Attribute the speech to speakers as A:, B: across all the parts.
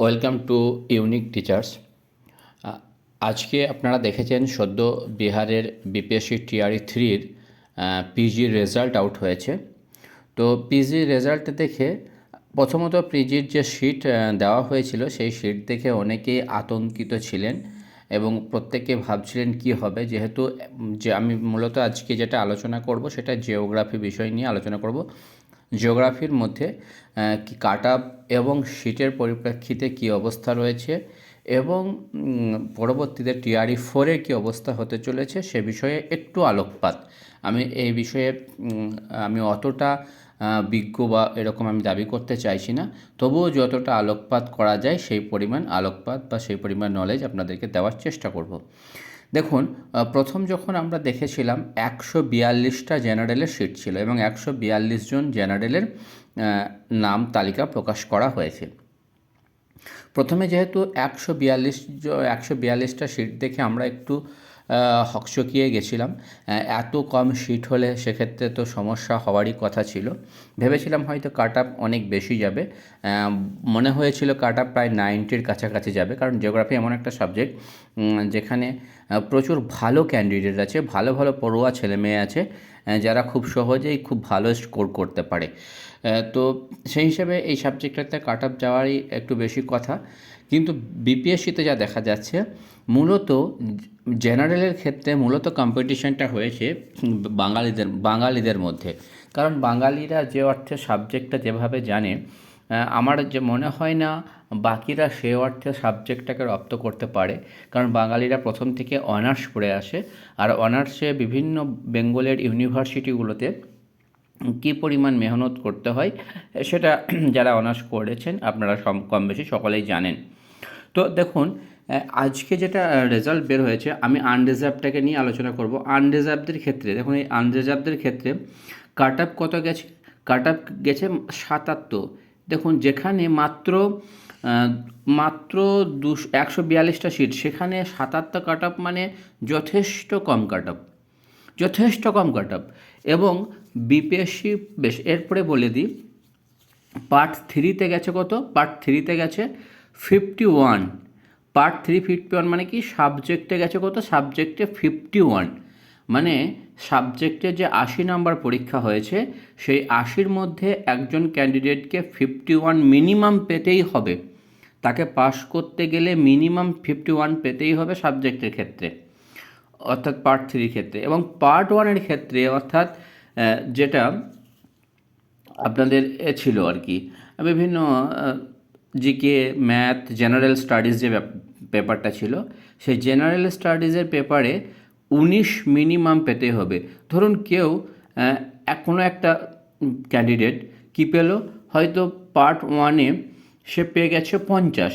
A: Welcome to unique teachers. আজকে আপনারা দেখেছেন সদ্য বিহারের বিপিএসসি টিআরই 3-র পিজির রেজাল্ট আউট হয়েছে। তো পিজির রেজাল্ট দেখে প্রথমত পিজির যে শিট দেওয়া হয়েছিল সেই শিট দেখে অনেকেই আতঙ্কিত ছিলেন এবং প্রত্যেকে ভাবছিলেন কি হবে, যেহেতু যে আমি মূলত আজকে যেটা আলোচনা করব সেটা জিওগ্রাফি বিষয় নিয়ে আলোচনা করব। জিওগ্রাফির মধ্যে কি কাট আপ এবং শিটের পরিপ্রেক্ষিতে কি অবস্থা রয়েছে এবং পরবর্তীতে টিআরই 4-এর কী অবস্থা হতে চলেছে সে বিষয়ে একটু আলোকপাত। আমি এই বিষয়ে আমি অতটা বিজ্ঞ বা এরকম আমি দাবি করতে চাইছি না, তবুও যতটা আলোকপাত করা যায় সেই পরিমাণ আলোকপাত বা সেই পরিমাণ নলেজ আপনাদেরকে দেওয়ার চেষ্টা করব। দেখুন, প্রথম যখন আমরা দেখেছিলাম 142টা জেনারেলের সিট ছিল এবং 142 জন জেনারেলের নাম তালিকা প্রকাশ করা হয়েছে। প্রথমে যেহেতু 142টা সিট দেখে আমরা একটু হকচকিয়ে গেছিলাম। এত কম সিট হলে সেক্ষেত্রে তো সমস্যা হওয়ারই কথা ছিল। ভেবেছিলাম হয়তো কাট আপ অনেক বেশি যাবে, মনে হয়েছিল কাট আপ প্রায় 90-র কাছাকাছি যাবে, কারণ জিওগ্রাফি এমন একটা সাবজেক্ট যেখানে প্রচুর ভালো ক্যান্ডিডেট আছে, ভালো ভালো পড়ুয়া ছেলেমেয়ে আছে যারা খুব সহজেই খুব ভালো স্কোর করতে পারে। তো সেই হিসেবে এই সাবজেক্টটাতে কাট আপ যাওয়ারই একটু বেশি কথা। কিন্তু বিপিএসসিতে যা দেখা যাচ্ছে, মূলত জেনারেলের ক্ষেত্রে মূলত কম্পিটিশনটা হয়েছে বাঙালিদের মধ্যে। কারণ বাঙালিরা যে অর্থে সাবজেক্টটা যেভাবে জানে, আমার যে মনে হয় না বাকিরা সে অর্থে সাবজেক্টটাকে রপ্ত করতে পারে। কারণ বাঙালিরা প্রথম থেকে অনার্স পড়ে আসে, আর অনার্সে বিভিন্ন বেঙ্গলের ইউনিভার্সিটিগুলোতে কী পরিমাণ মেহনত করতে হয় সেটা যারা অনার্স করেছেন আপনারা কম বেশি সকলেই জানেন। তো দেখুন, আজকে যেটা রেজাল্ট বের হয়েছে, আমি আনরিজার্ভটাকে নিয়ে আলোচনা করব। আনরিজার্ভদের ক্ষেত্রে দেখুন, এই আনরিজার্ভদের ক্ষেত্রে কাট আপ কত গেছে? কাট আপ গেছে 77। দেখুন, যেখানে মাত্র 142টা সিট, সেখানে 77 কাট আপ মানে যথেষ্ট কম কাট আপ, যথেষ্ট কম কাট আপ। এবং বিপিএসসি বেশ, এরপরে বলে দিই, পার্ট 3-তে গেছে কত? পার্ট 3-তে গেছে 51। পার্ট 3 51 মানে কি? সাবজেক্টে গেছে কত? সাবজেক্টে 51, মানে সাবজেক্টে যে 80 নাম্বার পরীক্ষা হয়েছে সেই 80-র মধ্যে একজন ক্যান্ডিডেটকে 51 মিনিমাম পেতেই হবে। তাকে পাস করতে গেলে মিনিমাম 51 পেতেই হবে সাবজেক্টের ক্ষেত্রে, অর্থাৎ পার্ট 3-র ক্ষেত্রে। এবং পার্ট 1-এর ক্ষেত্রে, অর্থাৎ যেটা আপনাদের ছিল আর কি, বিভিন্ন জিকে, ম্যাথ, জেনারেল স্টাডিজ যে পেপারটা ছিল, সেই জেনারেল স্টাডিজের পেপারে 19 মিনিমাম পেতে হবে। ধরুন কেউ কোনো একটা ক্যান্ডিডেট কী পেল, হয়তো পার্ট 1-এ সে পেয়ে গেছে 50,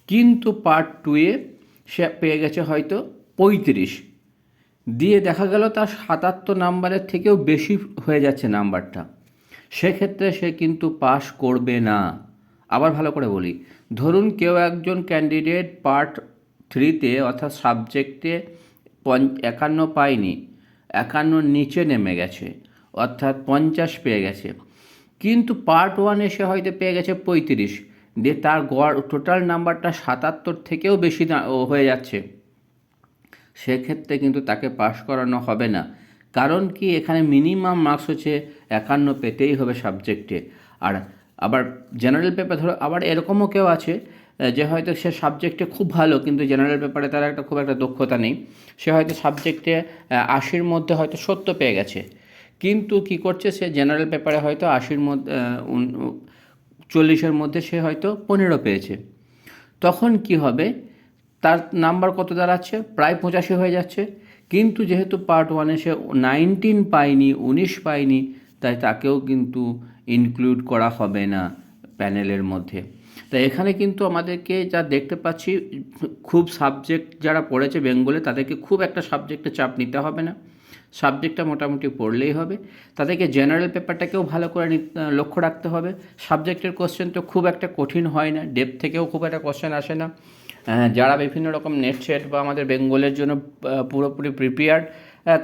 A: কিন্তু পার্ট 2-এ সে পেয়ে গেছে হয়তো 35, দিয়ে দেখা গেল তার 77 নাম্বারের থেকেও বেশি হয়ে যাচ্ছে নাম্বারটা, সেক্ষেত্রে সে কিন্তু পাস করবে না। আবার ভালো করে বলি, ধরুন কেউ একজন ক্যান্ডিডেট পার্ট 3-তে অর্থাৎ সাবজেক্টে 51 পায়নি, 51 নিচে নেমে গেছে, অর্থাৎ 50 পেয়ে গেছে, কিন্তু পার্ট 1-এ সে হয়তো পেয়ে গেছে 35, দিয়ে তার গড় টোটাল নাম্বারটা 77 থেকেও বেশি হয়ে যাচ্ছে, সেক্ষেত্রে কিন্তু তাকে পাস করানো হবে না। কারণ কি, এখানে মিনিমাম মার্কস হচ্ছে 51 পেতেই হবে সাবজেক্টে। আর আবার জেনারেল পেপার ধরো, আবার এরকমও কেউ আছে যে হয়তো সে সাবজেক্টে খুব ভালো, কিন্তু জেনারেল পেপারে তার খুব একটা দক্ষতা নেই। সে হয়তো সাবজেক্টে 80-র মধ্যে হয়তো 70 পেয়ে গেছে, কিন্তু কি করছে, সে জেনারেল পেপারে হয়তো 80-র মধ্যে 40-এর মধ্যে সে হয়তো 15 পেয়েছে। তখন কি হবে, তার নাম্বার কত দাঁড়াচ্ছে? প্রায় 85 হয়ে যাচ্ছে। কিন্তু যেহেতু পার্ট 1-এ সে 19 পায়নি, 19 পায়নি, তাই তাকেও কিন্তু ইনক্লুড করা হবে না প্যানেলের মধ্যে। তাই এখানে কিন্তু আমাদেরকে যা দেখতে পাচ্ছি, খুব সাবজেক্ট যারা পড়েছে বেঙ্গলে তাদেরকে খুব একটা সাবজেক্টে চাপ নিতে হবে না, সাবজেক্টটা মোটামুটি পড়লেই হবে। তাদেরকে জেনারেল পেপারটাকেও ভালো করে লক্ষ্য রাখতে হবে। সাবজেক্টের কোশ্চেন তো খুব একটা কঠিন হয় না, ডেপথ থেকেও খুব একটা কোশ্চেন আসে না। যারা বিভিন্ন রকম নেট সেট বা আমাদের বেঙ্গলের জন্য পুরোপুরি প্রিপেয়ার্ড,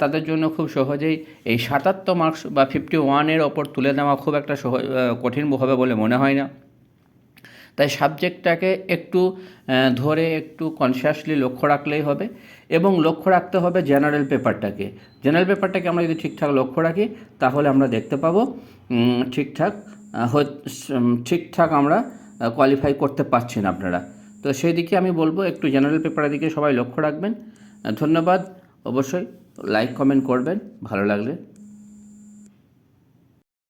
A: তাদের জন্য খুব সহজেই এই 77 মার্কস বা 51-এর ওপর তুলে নেওয়া খুব একটা কঠিন হবে বলে মনে হয় না। তাই সাবজেক্টটাকে একটু ধরে একটু কনসিয়াসলি লক্ষ্য রাখলেই হবে, এবং লক্ষ্য রাখতে হবে জেনারেল পেপারটাকে। জেনারেল পেপারটাকে আমরা যদি ঠিকঠাক লক্ষ্য রাখি তাহলে আমরা দেখতে পাবো ঠিকঠাক আমরা কোয়ালিফাই করতে পারছেন আপনারা। তো সেই দিকে আমি বলবো একটু জেনারেল পেপারের দিকে সবাই লক্ষ্য রাখবেন। ধন্যবাদ। অবশ্যই লাইক কমেন্ট করবেন ভালো লাগলে।